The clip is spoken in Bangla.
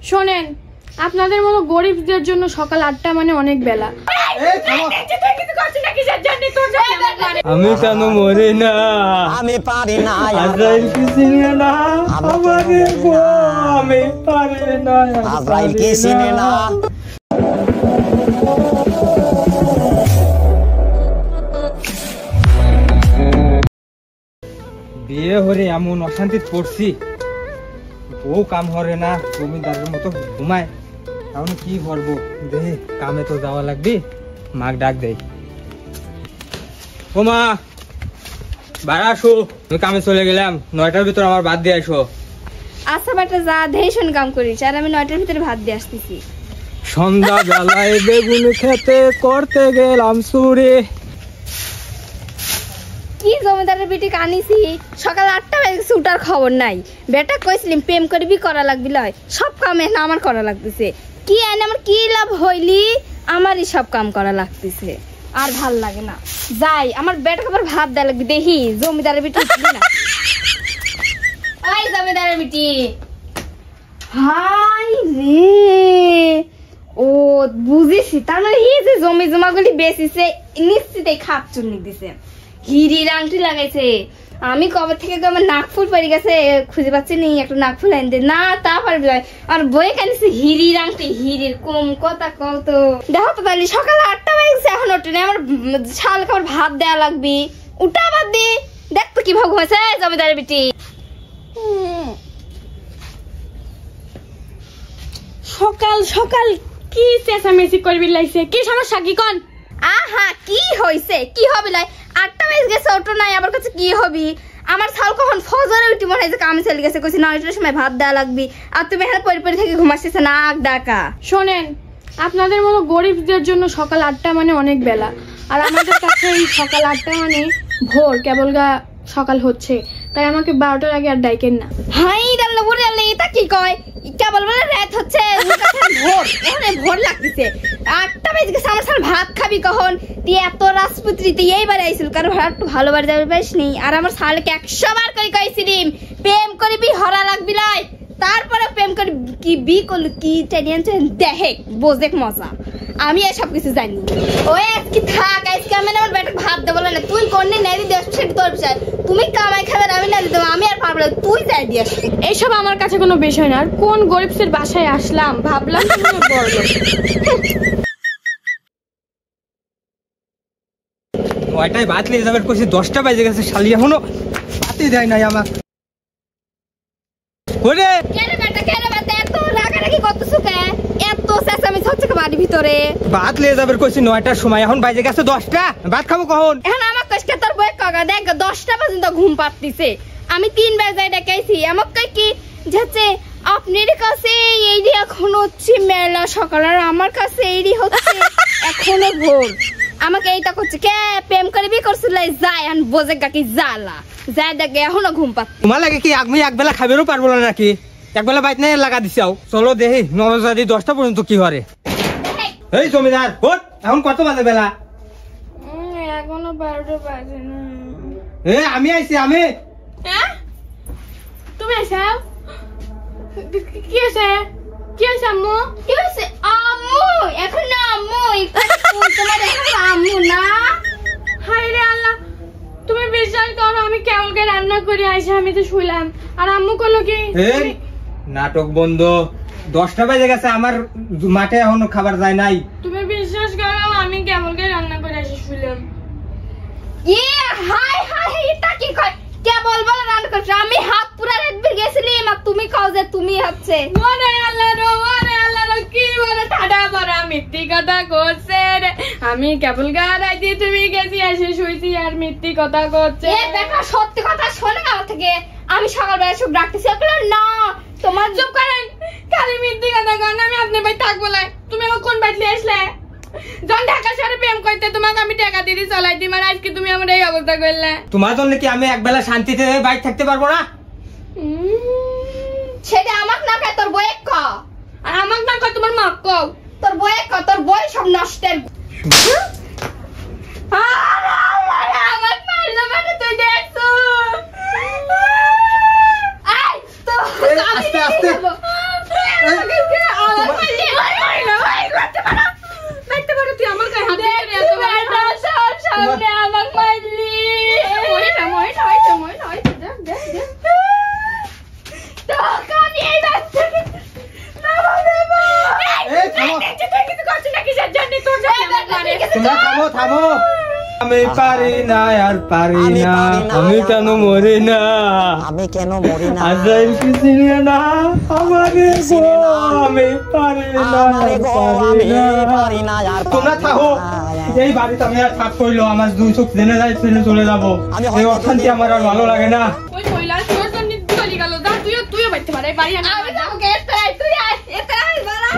শোনেন, আপনাদের মতো গরিবদের জন্য সকাল 8টা মানে অনেক বেলা। আমি কেন মরি না? আমি পারি না, আজরাইল কি চিনে না? আমাকে গো আমি পারি না, আজরাইল কি চিনে না? বিয়ে হরে এমন অশান্তি পড়ছি, ও কাম হরে না, জমিদারের মতো ঘুমায়। তাহলে কি করবো? দেখি কামে তো যাওয়া লাগবে। মাক ডাক দেয়, ও মা বাড়া আসো, আমি কামে চলে গেলাম, 9টার ভিতর আমার ভাত দিয়ে আসো। আচ্ছা বেটা যা, দেই শোন কাম করিস, আর আমি 9টার ভিতরে ভাত দিয়ে আসতেছি। সন্ধ্যা বেলায় বেগুন খেতে করতে গেলাম চুরি। কি জমিদারের বেটি কানিছি, সকাল 8টা বাজে ছুটার খবর নাই। বেটা কইছিলাম প্রেম করবি, করা লাগবি লয়, সব কাম এখন আমার করা লাগতেছে। কি আইন আমার কি লাভ হইলি, আমারই সব কাম করা লাগতেছে, আর ভাল লাগে না। যাই, আমার বেটাকে আবার ভাত দেওয়া লাগবে। দেখি জমিদারের বেটি না, ওই জমিদারের বেটি। হাই রে, ও বুঝেছি, তার মানে এই যে জমি জমাগুলি বেচিছে নিশ্চিত খাপ চুনি দিছে, হিরির আংটি লাগাইছে। আমি কবে থেকে আমার নাকফুল পড়ে গেছে, খুঁজে পাচ্ছি নি, একটা নাকফুল আইন দে না, তা পারবি আর বই কানিছে হিরির আংটি, হিরির কম কথা কত। দেখো তো তাহলে সকাল 8টা বাজছে, এখন ওঠে না, আমার শাল খাবার ভাত দেওয়া লাগবে, উঠা বাদ দি। দেখ তো কি ভাগ হয়েছে জমিদারের বেটি। সকাল সকাল কি চেঁচামেচি করবি লাগছে, কি সমস্যা কি কন? আহা কি হইছে, কি হবে লাই, 8টা বাজে গেছে, ওটো নাই, আমার কাছে কি হবি? আমার ছাল কখন ফজরে উঠি মনে হয়েছে, কামে চলে গেছে, কইছি 9টার সময় ভাত দেওয়া লাগবি, আর তুমি এখানে পরি পরি থেকে ঘুমাচ্ছিস নাক ডাকা। শোনেন, আপনাদের মতো গরিবদের জন্য সকাল 8টা মানে অনেক বেলা, আর আমাদের কাছে এই সকাল 8টা মানে ভোর, কেবল গা সকাল হচ্ছে, তাই আমাকে 12টার আগে আর ডাইকেন না। হাই ডাল্লা বুড়ি ডাল্লা, এটা কি কয়, কেবল বলে রাত হচ্ছে, ভোর এখন ভোর লাগতেছে, 8টা বেজে গেছে, আমার সাথে ভাত খাবি কখন? তুই এত রাজপুত্রী, তুই এইবার আইছিল, কারণ একটু ভালোবার যাবে পারিস নি, আর আমার শালকে 100 বার করে কইছিলাম প্রেম করবি, হরা লাগবি লয়, তারপরে প্রেম করে কি বি করল, কি টেনিয়ান দেখে বোঝে মজা। আমি এসব কিছু জানি, ওই আজকে থাক, আজকে আমি আমার বেটাকে ভাত দেবো না, তুই কোনদিন নাই দিয়ে আসবি সেটা তোর বিষয়, তুমি কামাই খাবে, আমি না দিতে, আমি আর পারবো না, তুই যাই দিয়ে আসবি। এইসব আমার কাছে কোনো বিষয় না, আর কোন গরিবদের বাসায় আসলাম, ভাবলাম তুমি বড় লোক। 9টায় ভাত নিয়ে যাবে কইছি, 10টা বাজে গেছে, শালি এখনো ভাতই দেয় নাই আমার। ওরে কেন বেটা, কেন বেটা এত রাগারাগি করতেছো কে? এত চেঁচামেচি হচ্ছে বাড়ির ভিতরে? ভাত নিয়ে যাবে কইছি 9টার সময়, এখন বাজে গেছে 10টা, ভাত খাবো কখন? এখন আমার কাছে তোর বই কাকা দেখ 10টা পর্যন্ত ঘুম পাড়তিছে, আমি 3 বাজে ডাকাইছি, আমার কই কি যাচ্ছে আপনার কাছে এইডি এখন হচ্ছে মেলা সকাল, আর আমার কাছে এইডি হচ্ছে এখনো ভোর। আমাকে এইটা করছে কে, প্রেম করবি করছিল, যায় এখন বোঝে গাকি জ্বালা, যায় দেখে এখনো ঘুম পাচ্ছি। তোমার লাগে কি আমি একবেলা খাবেরও পারবো না নাকি? একবেলা বাইক নাই লাগা দিছাও, চলো দেখি 9:10 পর্যন্ত কি করে। এই জমিদার ওঠ, এখন কত বাজে বেলা? এখনো 12টা বাজে না। আমি আইছি, আমি। তুমি আইসাও? কি আছে, কি আছে আম্মু, কি আছে আম্মু? এখন না আম্মু, তোমার এখন আম্মু না। হায় রে আল্লাহ, তুমি বিশ্বাস করো আমি কেমনকে রান্না করে আইসা আমি তো শুইলাম, আর আম্মু কইলো কি নাটক বন্ধ, 10টা বাজে গেছে, আমার মাঠে এখনো খাবার যায় নাই। তুমি বিশ্বাস করো আমি কেমনকে রান্না করে আইসা শুইলাম। হাই হাই, এটা কি কয়, কে বলবো রান্না করছ? আমি হাত পুরা রেড বের গেছিলাম, আর তুমি কও যে তুমি হচ্ছে। ওরে আল্লাহ রে, ওরে আল্লাহ রে, কি বলে ঠাডা পড়া মিথ্যি কথা করছে রে, আমি কেবল গাড়াইছি, তুমি গেছি এসে শুইছি আর মিথ্যি কথা করছে। এ বেটা সত্যি কথা শোনে আমার থেকে, আমি সকালবেলা সব ডাকতেছি না, তোমার চুপ করেন, খালি মিথ্যি কথা করেন, আমি আপনার বাড়ি থাকবো না। তুমি আমার কোন বাড়িতে আসলে? যখন ঢাকা শহরে প্রেম করতে তোমাকে আমি টাকা দিয়ে চলাই দিই, মানে আজকে তুমি আমার এই অবস্থা করলে। তোমার জন্য কি আমি একবেলা শান্তিতে বাইক থাকতে পারবো না? সেটা আমাক না কয়, তোর বউয়ে ক, আর আমাক না কয় তোমার মা কও, তোর বউয়ে ক, তোর বউ সব নষ্টের। আমার মারলো মানে তুই দেখছো? আই তো আস্তে আস্তে তোমরা থামো থামো আমি পারি না আর পারি আমি না পারি না, আমি আর কেন পারি মরি না আমি কেন মরি না আজাইল কি চিনে না আমারে চিনে গো না। আমি পারি না আমারে আর গো পারি আমি না পারি না আর তোমরা পারি থাকো না। এই বাড়িতে আমি আর থাক কইলো আমার দুই চোখ জেনে যাই ট্রেনে চলে যাবো আমি এই হয়তো অশান্তি দুদিন আমার আর ভালো লাগে না ওই মহিলা তোর জন্য চলে গেল দা তুইও বাইতে পারে বাড়ি আমি যাবো গেস্ট তুই আয় এতে আয় বাড়া